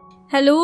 Hello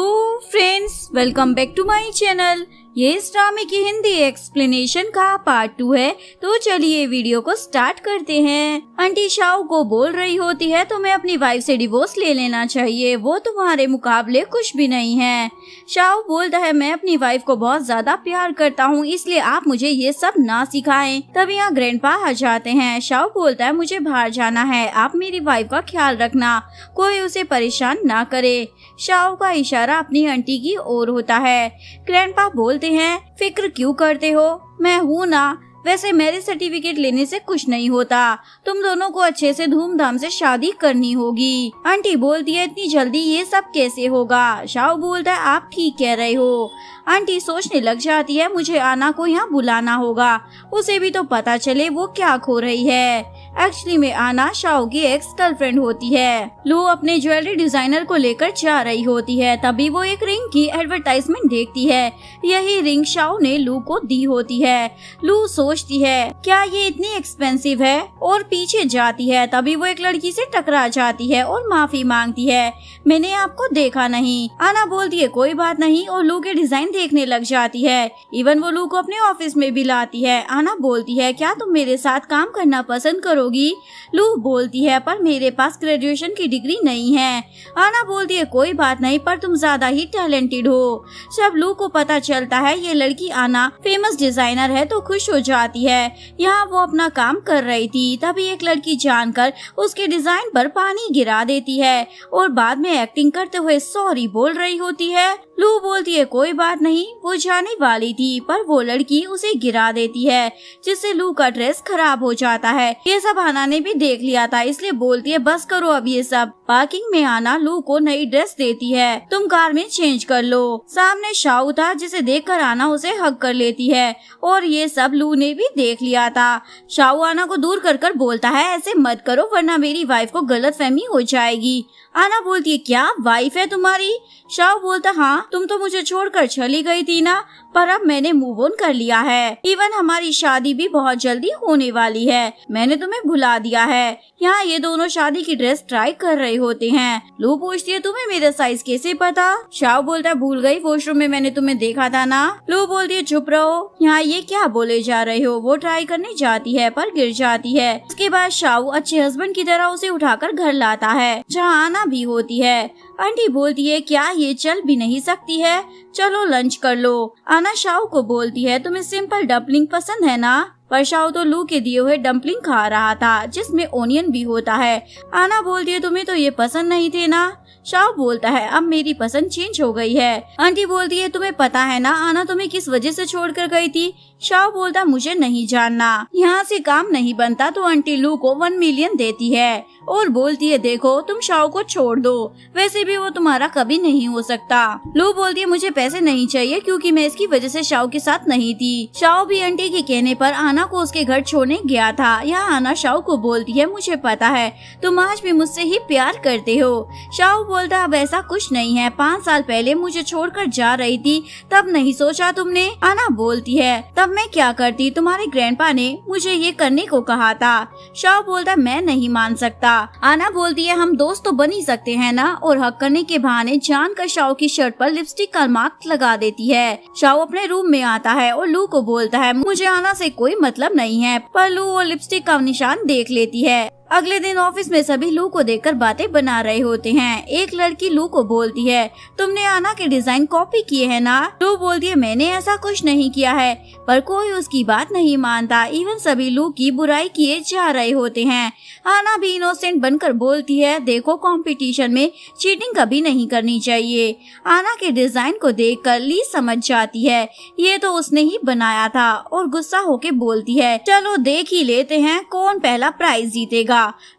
friends, welcome back to my channel. ये इस ड्रामे की हिंदी एक्सप्लेनेशन का पार्ट 2 है। तो चलिए वीडियो को स्टार्ट करते हैं। आंटी शाओ को बोल रही होती है तुम्हें अपनी वाइफ से डिवोर्स ले लेना चाहिए, वो तुम्हारे मुकाबले कुछ भी नहीं है। शाओ बोलता है मैं अपनी वाइफ को बहुत ज्यादा प्यार करता हूँ, इसलिए आप मुझे ये सब ना सिखाएं। तब यहाँ ग्रैंडपा आ जाते हैं। शाओ बोलता है मुझे बाहर जाना है, आप मेरी वाइफ का ख्याल रखना, कोई उसे परेशान ना करे। शाओ का इशारा अपनी आंटी की ओर होता है। ग्रैंडपा बोलते हैं फिक्र क्यों करते हो, मैं हूँ ना। वैसे मैरिज सर्टिफिकेट लेने से कुछ नहीं होता, तुम दोनों को अच्छे से धूमधाम से शादी करनी होगी। आंटी बोलती है इतनी जल्दी ये सब कैसे होगा। शाओ बोलता है आप ठीक कह रहे हो। आंटी सोचने लग जाती है मुझे आना को यहाँ बुलाना होगा, उसे भी तो पता चले वो क्या खो रही है। एक्चुअली में आना शाओ की एक्स गर्लफ्रेंड होती है। लू अपने ज्वेलरी डिजाइनर को लेकर जा रही होती है, तभी वो एक रिंग की एडवर्टाइजमेंट देखती है। यही रिंग शाओ ने लू को दी होती है। लू सोचती है क्या ये इतनी एक्सपेंसिव है और पीछे जाती है। तभी वो एक लड़की से टकरा जाती है और माफी मांगती है, मैंने आपको देखा नहीं। आना बोलती है कोई बात नहीं और लू के डिजाइन देखने लग जाती है। इवन वो लू को अपने ऑफिस में भी लाती है। आना बोलती है क्या तुम मेरे साथ काम करना पसंद करोगी। लू बोलती है पर मेरे पास ग्रेजुएशन की डिग्री नहीं है। आना बोलती है कोई बात नहीं पर तुम ज्यादा ही टैलेंटेड हो। जब लू को पता चलता है ये लड़की आना फेमस डिजाइनर है तो खुश हो जाती है। यहाँ वो अपना काम कर रही थी, तभी एक लड़की जानकर उसके डिजाइन पर पानी गिरा देती है और बाद में एक्टिंग करते हुए सॉरी बोल रही होती है। लू बोलती है कोई बात नहीं, वो जाने वाली थी पर वो लड़की उसे गिरा देती है, जिससे लू का ड्रेस खराब हो जाता है। ये सब आना ने भी देख लिया था, इसलिए बोलती है बस करो अब ये सब। पार्किंग में आना लू को नई ड्रेस देती है, तुम कार में चेंज कर लो। सामने शाओ था जिसे देखकर आना उसे हग कर लेती है और ये सब लू ने भी देख लिया था। शाओ आना को दूर कर बोलता है ऐसे मत करो वरना मेरी वाइफ को गलतफहमी हो जाएगी। आना बोलती है क्या वाइफ है तुम्हारी। शाओ बोलता हाँ तुम तो मुझे छोड़कर चली गई थी ना, पर अब मैंने मूव ऑन कर लिया है। इवन हमारी शादी भी बहुत जल्दी होने वाली है, मैंने तुम्हें भुला दिया है। यहाँ ये दोनों शादी की ड्रेस ट्राई कर रहे होते हैं। लू पूछती है तुम्हें मेरा साइज कैसे पता। शाओ बोलता है भूल गई, वॉशरूम में मैंने तुम्हें देखा था ना। लू बोलती है चुप रहो, यहाँ ये क्या बोले जा रहे हो। वो ट्राई करने जाती है पर गिर जाती है। उसके बाद शाओ अच्छे हस्बैंड की तरह उसे उठाकर घर लाता है, जहाँ आना भी होती है। आंटी बोलती है क्या ये चल भी नहीं सकती है, चलो लंच कर लो। आना शाओ को बोलती है तुम्हें सिंपल डम्पलिंग पसंद है ना। पर शाओ तो लू के दिए हुए डम्पलिंग खा रहा था जिसमें ओनियन भी होता है। आना बोलती है तुम्हें तो ये पसंद नहीं थे ना। शाओ बोलता है अब मेरी पसंद चेंज हो गई है। आंटी बोलती है तुम्हें पता है ना आना तुम्हें किस वजह से छोड़कर गई थी। शाओ बोलता मुझे नहीं जानना, यहाँ से काम नहीं बनता तो आंटी लू को 1 मिलियन देती है और बोलती है देखो तुम शाओ को छोड़ दो, वैसे भी वो तुम्हारा कभी नहीं हो सकता। लू बोलती है मुझे पैसे नहीं चाहिए क्योंकि मैं इसकी वजह से शाओ के साथ नहीं थी। शाओ भी आंटी के कहने पर आना को उसके घर छोड़ने गया था। यहाँ आना शाओ को बोलती है मुझे पता है तुम आज भी मुझसे ही प्यार करते हो। शाओ बोलता अब ऐसा कुछ नहीं है, 5 साल पहले मुझे छोड़कर जा रही थी तब नहीं सोचा तुमने। आना बोलती है तब मैं क्या करती, तुम्हारे ग्रैंडपा ने मुझे ये करने को कहा था। शाओ बोलता मैं नहीं मान सकता। आना बोलती है हम दोस्त तो बन ही सकते हैं ना, और हक करने के बहाने जानकर शाओ की शर्ट पर लिपस्टिक का मार्क लगा देती है। शाओ अपने रूम में आता है और लू को बोलता है मुझे आना से कोई मतलब नहीं है, पर लू वो लिपस्टिक का निशान देख लेती है। अगले दिन ऑफिस में सभी लू को देखकर बातें बना रहे होते हैं। एक लड़की लू को बोलती है तुमने आना के डिजाइन कॉपी किए हैं ना। लू बोलती है मैंने ऐसा कुछ नहीं किया है, पर कोई उसकी बात नहीं मानता। इवन सभी लू की बुराई किए जा रहे होते हैं। आना भी इनोसेंट बनकर बोलती है देखो कंपटीशन में चीटिंग कभी नहीं करनी चाहिए। आना के डिजाइन को देखकर ली समझ जाती है ये तो उसने ही बनाया था और गुस्सा होके बोलती है चलो देख ही लेते हैं कौन पहला प्राइज जीतेगा।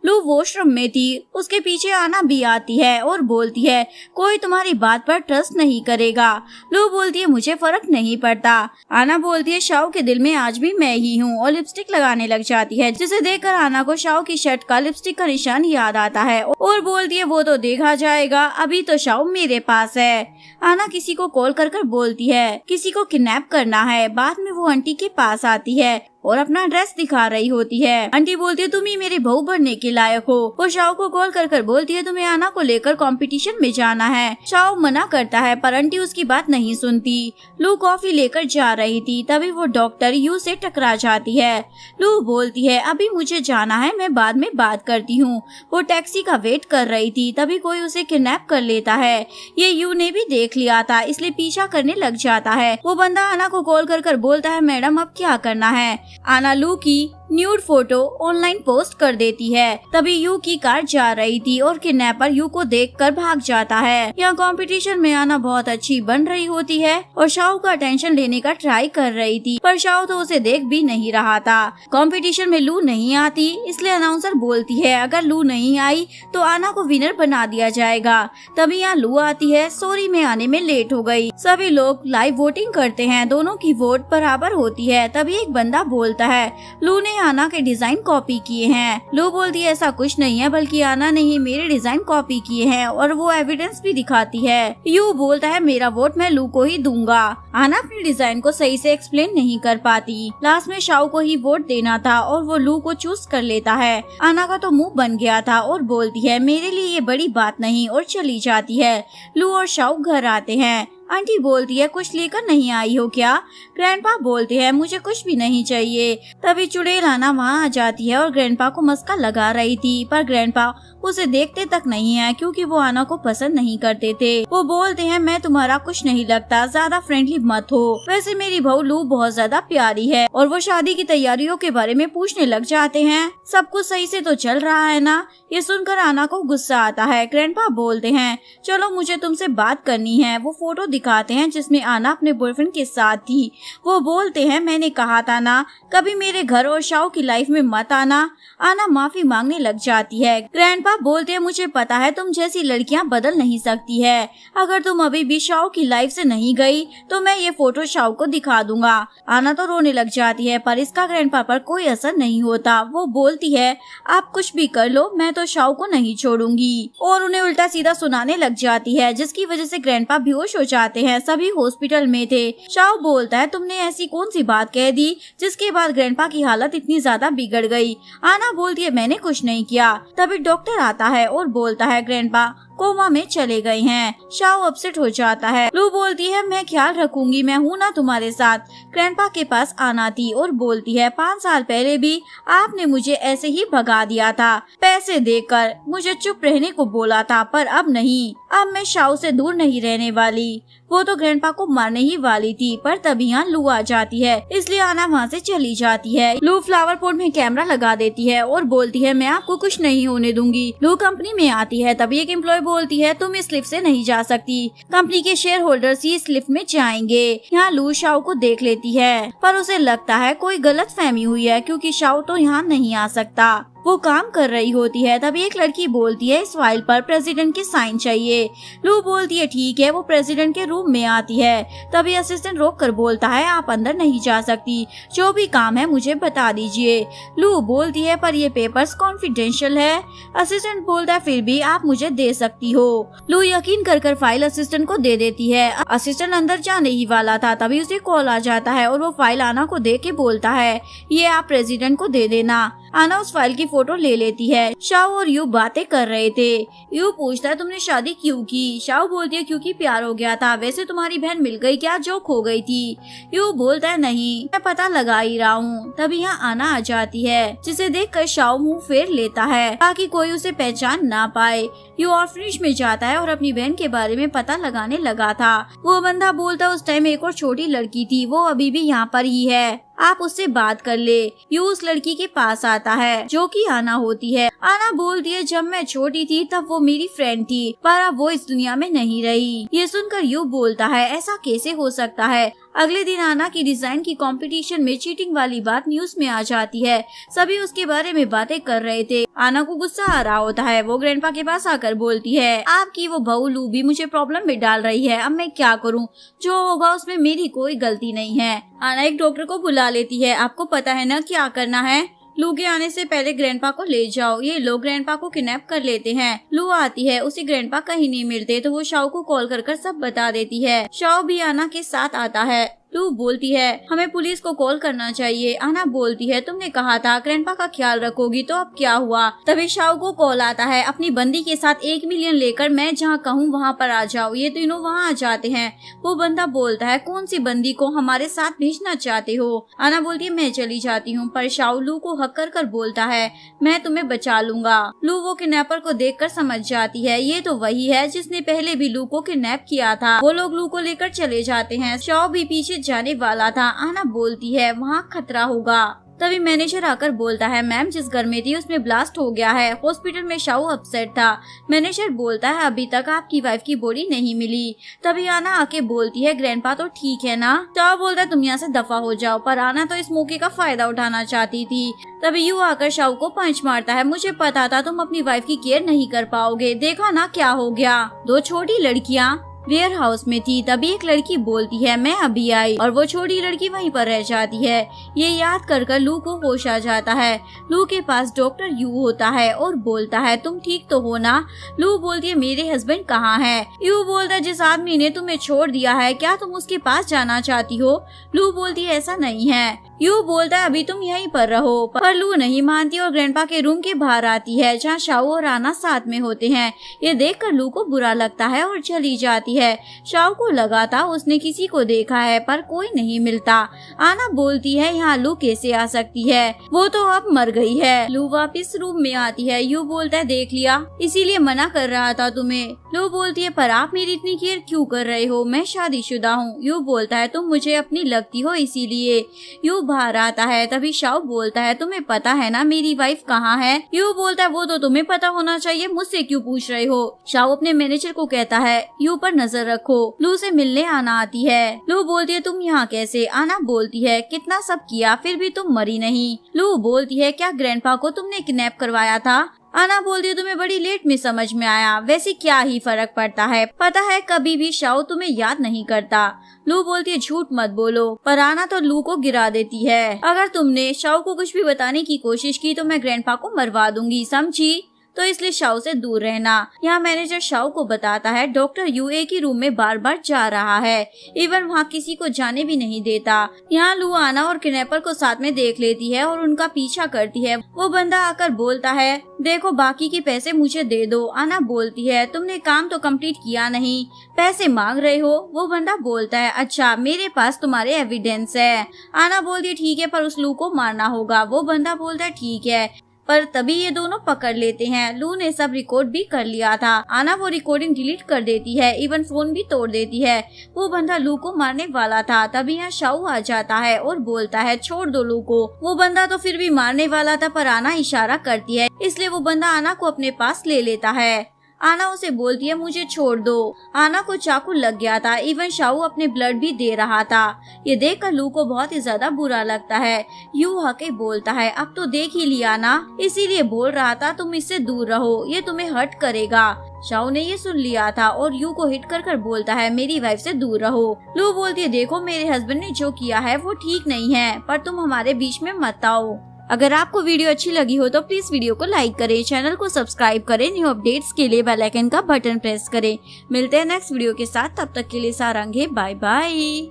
लू वॉशरूम में थी, उसके पीछे आना भी आती है और बोलती है कोई तुम्हारी बात पर ट्रस्ट नहीं करेगा। लू बोलती है मुझे फर्क नहीं पड़ता। आना बोलती है शाओ के दिल में आज भी मैं ही हूँ और लिपस्टिक लगाने लग जाती है, जिसे देखकर आना को शाओ की शर्ट का लिपस्टिक का निशान याद आता है और बोलती है वो तो देखा जाएगा, अभी तो शाओ मेरे पास है। आना किसी को कॉल कर बोलती है किसी को किडनैप करना है। बाद में वो आंटी के पास आती है और अपना ड्रेस दिखा रही होती है। आंटी बोलती है तुम ही मेरी बहू बनने के लायक हो। वो शाओ को कॉल कर बोलती है तुम्हें आना को लेकर कंपटीशन में जाना है। शाओ मना करता है पर आंटी उसकी बात नहीं सुनती। लू कॉफी लेकर जा रही थी तभी वो डॉक्टर यू से टकरा जाती है। लू बोलती है अभी मुझे जाना है, मैं बाद में बात करती हूँ। वो टैक्सी का वेट कर रही थी तभी कोई उसे किडनैप कर लेता है। ये यू ने भी देख लिया था इसलिए पीछा करने लग जाता है। वो बंदा आना को कॉल कर बोलता है मैडम अब क्या करना है। आना लू की न्यूड फोटो ऑनलाइन पोस्ट कर देती है। तभी यू की कार जा रही थी और किडनैपर यू को देखकर भाग जाता है। यहाँ कंपटीशन में आना बहुत अच्छी बन रही होती है और शाओ का अटेंशन लेने का ट्राई कर रही थी पर शाओ तो उसे देख भी नहीं रहा था। कंपटीशन में लू नहीं आती इसलिए अनाउंसर बोलती है अगर लू नहीं आई तो आना को विनर बना दिया जाएगा। तभी यहाँ लू आती है, सॉरी मैं आने में लेट हो गई। सभी लोग लाइव वोटिंग करते हैं, दोनों की वोट बराबर होती है। तभी एक बंदा बोलता है लू ने आना के डिजाइन कॉपी किए हैं। लू बोलती है ऐसा कुछ नहीं है बल्कि आना ने ही मेरे डिजाइन कॉपी किए हैं और वो एविडेंस भी दिखाती है। यू बोलता है मेरा वोट मैं लू को ही दूंगा। आना अपने डिजाइन को सही से एक्सप्लेन नहीं कर पाती। लास्ट में शाओ को ही वोट देना था और वो लू को चूज कर लेता है। आना का तो मुंह बन गया था और बोलती है मेरे लिए ये बड़ी बात नहीं और चली जाती है। लू और शाओ घर आते हैं। आंटी बोलती है कुछ लेकर नहीं आई हो क्या? ग्रैंडपा बोलते हैं मुझे कुछ भी नहीं चाहिए। तभी चुड़ैल आना वहाँ आ जाती है और ग्रैंडपा को मस्का लगा रही थी पर ग्रैंडपा उसे देखते तक नहीं है क्योंकि वो आना को पसंद नहीं करते थे। वो बोलते हैं मैं तुम्हारा कुछ नहीं लगता, ज्यादा फ्रेंडली मत हो। वैसे मेरी बहू लू बहुत ज्यादा प्यारी है। और वो शादी की तैयारियों के बारे में पूछने लग जाते हैं। सब कुछ सही से तो चल रहा है ना? ये सुनकर आना को गुस्सा आता है। ग्रैंडपा बोलते हैं चलो मुझे तुमसे बात करनी है। वो फोटो दिखाते हैं जिसमें आना अपने बॉयफ्रेंड के साथ थी। वो बोलते हैं मैंने कहा था ना कभी मेरे घर और शाओ की लाइफ में मत आना। आना माफी मांगने लग जाती है। ग्रैंडपा बोलते हैं मुझे पता है तुम जैसी लड़कियां बदल नहीं सकती है। अगर तुम अभी भी शाओ की लाइफ से नहीं गई तो मैं ये फोटो शाओ को दिखा दूंगा। आना तो रोने लग जाती है पर इसका ग्रैंडपा पर कोई असर नहीं होता। वो बोलती है आप कुछ भी कर लो मैं तो शाओ को नहीं छोड़ूंगी और उन्हें उल्टा सीधा सुनाने लग जाती है जिसकी वजह से ग्रैंडपा बेहोश हो जाते हैं। सभी हॉस्पिटल में थे। शाओ बोलता है तुमने ऐसी कौन सी बात कह दी जिसके बाद ग्रैंडपा की हालत इतनी ज्यादा बिगड़ गई। आना बोलती है मैंने कुछ नहीं किया। तभी डॉक्टर आता है और बोलता है ग्रैंडपा कोमा में चले गए हैं। शाओ अपसेट हो जाता है। लू बोलती है मैं ख्याल रखूंगी, मैं हूँ ना तुम्हारे साथ। ग्रैंडपा के पास आना थी और बोलती है 5 साल पहले भी आपने मुझे ऐसे ही भगा दिया था, पैसे देकर मुझे चुप रहने को बोला था पर अब नहीं। अब मैं शाओ से दूर नहीं रहने वाली। वो तो ग्रैंडपा को मारने ही वाली थी पर तभी यहाँ लू आ जाती है इसलिए आना वहाँ से चली जाती है। लू फ्लावर पॉट में कैमरा लगा देती है और बोलती है मैं आपको कुछ नहीं होने दूंगी। लू कंपनी में आती है तभी एक एम्प्लॉय बोलती है तुम इस लिफ्ट से नहीं जा सकती, कंपनी के शेयर होल्डर्स ही इस लिफ्ट में जाएंगे। यहाँ लू शाओ को देख लेती है पर उसे लगता है कोई गलत फहमी हुई है क्योंकि शाओ तो यहाँ नहीं आ सकता। वो काम कर रही होती है तभी एक लड़की बोलती है इस फाइल पर प्रेसिडेंट के साइन चाहिए। लू बोलती है ठीक है। वो प्रेसिडेंट के रूम में आती है तभी असिस्टेंट रोक कर बोलता है आप अंदर नहीं जा सकती, जो भी काम है मुझे बता दीजिए। लू बोलती है पर ये पेपर्स कॉन्फिडेंशियल है। असिस्टेंट बोलता है फिर भी आप मुझे दे सकती हो। लू यकीन कर फाइल असिस्टेंट को दे देती है। असिस्टेंट अंदर जाने ही वाला था तभी उसे कॉल आ जाता है और वो फाइल आना को दे के बोलता है ये आप प्रेसिडेंट को दे देना। आना उस फाइल की फोटो ले लेती है। शाओ और यू बातें कर रहे थे। यू पूछता है तुमने शादी क्यों की? शाओ बोलती है क्योंकि प्यार हो गया था। वैसे तुम्हारी बहन मिल गई क्या जो खो गई थी? यू बोलता है नहीं, मैं पता लगा ही रहा हूँ। तभी यहाँ आना आ जाती है जिसे देखकर शाओ मुंह फेर लेता है ताकि कोई उसे पहचान ना पाए। यू ऑर्फनेज में जाता है और अपनी बहन के बारे में पता लगाने लगा था। वो बंदा बोलता उस टाइम एक और छोटी लड़की थी, वो अभी भी यहाँ पर ही है, आप उससे बात कर ले। यू उस लड़की के पास आता है जो कि आना होती है। आना बोलती है जब मैं छोटी थी तब वो मेरी फ्रेंड थी पर अब वो इस दुनिया में नहीं रही। ये सुनकर यू बोलता है ऐसा कैसे हो सकता है। अगले दिन आना की डिजाइन की कंपटीशन में चीटिंग वाली बात न्यूज में आ जाती है। सभी उसके बारे में बातें कर रहे थे। आना को गुस्सा आ रहा होता है। वो ग्रैंडपा के पास आकर बोलती है आपकी वो बहू लू भी मुझे प्रॉब्लम में डाल रही है, अब मैं क्या करूं? जो होगा उसमें मेरी कोई गलती नहीं है। आना एक डॉक्टर को बुला लेती है। आपको पता है ना क्या करना है? लू के आने से पहले ग्रैंडपा को ले जाओ। ये लोग ग्रैंडपा को किडनैप कर लेते हैं। लू आती है, उसे ग्रैंडपा कहीं नहीं मिलते तो वो शाओ को कॉल कर सब बता देती है। शाओ भी आना के साथ आता है। लू बोलती है हमें पुलिस को कॉल करना चाहिए। आना बोलती है तुमने कहा था ग्रैंडपा का ख्याल रखोगी, तो अब क्या हुआ? तभी शाओ को कॉल आता है अपनी बंदी के साथ 1 मिलियन लेकर मैं जहाँ कहूँ वहाँ पर आ जाओ। ये तीनों वहाँ आ जाते हैं। वो बंदा बोलता है कौन सी बंदी को हमारे साथ भेजना चाहते हो? आना बोलती है मैं चली जाती हूँ, पर शाओ लू को हक कर बोलता है मैं तुम्हें बचा लूंगा। लू वो किडनैपर को देखकर समझ जाती है ये तो वही है जिसने पहले भी लू को किडनैप किया था। वो लोग लू को लेकर चले जाते हैं। शाओ भी पीछे जाने वाला था। आना बोलती है वहाँ खतरा होगा। तभी मैनेजर आकर बोलता है मैम जिस घर में थी उसमें ब्लास्ट हो गया है। हॉस्पिटल में शाओ अपसेट था। मैनेजर बोलता है अभी तक आपकी वाइफ की बॉडी नहीं मिली। तभी आना आके बोलती है ग्रैंडपा तो ठीक है ना? शाओ बोलता है तुम यहाँ से दफा हो जाओ, पर आना तो इस मौके का फायदा उठाना चाहती थी। तभी यू आकर शाओ को पंच मारता है मुझे पता था तुम अपनी वाइफ की केयर नहीं कर पाओगे, देखा ना क्या हो गया। 2 छोटी लड़कियाँ वेयर हाउस में थी। तभी एक लड़की बोलती है मैं अभी आई, और वो छोटी लड़की वहीं पर रह जाती है। ये याद कर लू को होश आ जाता है। लू के पास डॉक्टर यू होता है और बोलता है तुम ठीक तो हो ना? लू बोलती है मेरे हस्बैंड कहाँ है? यू बोलता है जिस आदमी ने तुम्हें छोड़ दिया है क्या तुम उसके पास जाना चाहती हो? लू बोलती है ऐसा नहीं है। यू बोलता है अभी तुम यहीं पर रहो, पर लू नहीं मानती और ग्रैंडपा के रूम के बाहर आती है जहाँ शाओ और आना साथ में होते हैं। ये देखकर लू को बुरा लगता है और चली जाती है। शाओ को लगा था उसने किसी को देखा है पर कोई नहीं मिलता। आना बोलती है यहाँ लू कैसे आ सकती है, वो तो अब मर गई है। लू वापस रूम में आती है। यू बोलता है देख लिया, इसीलिए मना कर रहा था तुम्हें। लू बोलती है पर आप मेरी इतनी केयर क्यों कर रहे हो? मैं शादीशुदा हूँ। यू बोलता है तुम मुझे अपनी लगती हो इसीलिए। यू बाहर आता है। तभी शाओ बोलता है तुम्हें पता है ना मेरी वाइफ कहाँ है? यू बोलता है वो तो तुम्हें पता होना चाहिए, मुझसे क्यों पूछ रहे हो? शाओ अपने मैनेजर को कहता है यू पर नजर रखो। लू से मिलने आना आती है। लू बोलती है तुम यहाँ कैसे? आना बोलती है कितना सब किया फिर भी तुम मरी नहीं। लू बोलती है क्या ग्रैंडपा को तुमने किडनैप करवाया था? आना बोलती है तुम्हें बड़ी लेट में समझ में आया, वैसे क्या ही फर्क पड़ता है, पता है कभी भी शाओ तुम्हें याद नहीं करता। लू बोलती है झूठ मत बोलो, पर आना तो लू को गिरा देती है। अगर तुमने शाओ को कुछ भी बताने की कोशिश की तो मैं ग्रैंडपा को मरवा दूंगी, समझी? तो इसलिए शाओ से दूर रहना। यहाँ मैनेजर शाओ को बताता है डॉक्टर यू एक ही रूम में बार बार जा रहा है, इवन वहाँ किसी को जाने भी नहीं देता। यहाँ लू आना और किडनैपर को साथ में देख लेती है और उनका पीछा करती है। वो बंदा आकर बोलता है देखो बाकी के पैसे मुझे दे दो। आना बोलती है तुमने काम तो कंप्लीट किया नहीं, पैसे मांग रहे हो? वो बंदा बोलता है अच्छा मेरे पास तुम्हारे एविडेंस है। आना बोलती है ठीक है पर उस लू को मारना होगा। वो बंदा बोलता है ठीक है, पर तभी ये दोनों पकड़ लेते हैं। लू ने सब रिकॉर्ड भी कर लिया था। आना वो रिकॉर्डिंग डिलीट कर देती है, इवन फोन भी तोड़ देती है। वो बंदा लू को मारने वाला था। तभी यहाँ शाओ आ जाता है और बोलता है छोड़ दो लू को। वो बंदा तो फिर भी मारने वाला था पर आना इशारा करती है, इसलिए वो बंदा आना को अपने पास ले लेता है। आना उसे बोलती है मुझे छोड़ दो। आना को चाकू लग गया था, इवन शाओ अपने ब्लड भी दे रहा था। ये देखकर लू को बहुत ही ज्यादा बुरा लगता है। यू हके बोलता है अब तो देख ही लिया ना, इसीलिए बोल रहा था तुम इससे दूर रहो, ये तुम्हें हर्ट करेगा। शाओ ने ये सुन लिया था और यू को हिट कर बोलता है मेरी वाइफ से दूर रहो। लू बोलती है देखो मेरे हस्बैंड ने जो किया है वो ठीक नहीं है, पर तुम हमारे बीच में मत आओ। अगर आपको वीडियो अच्छी लगी हो तो प्लीज वीडियो को लाइक करें, चैनल को सब्सक्राइब करें, न्यू अपडेट्स के लिए बेल आइकन का बटन प्रेस करें। मिलते हैं नेक्स्ट वीडियो के साथ, तब तक के लिए सारंगे बाय बाय।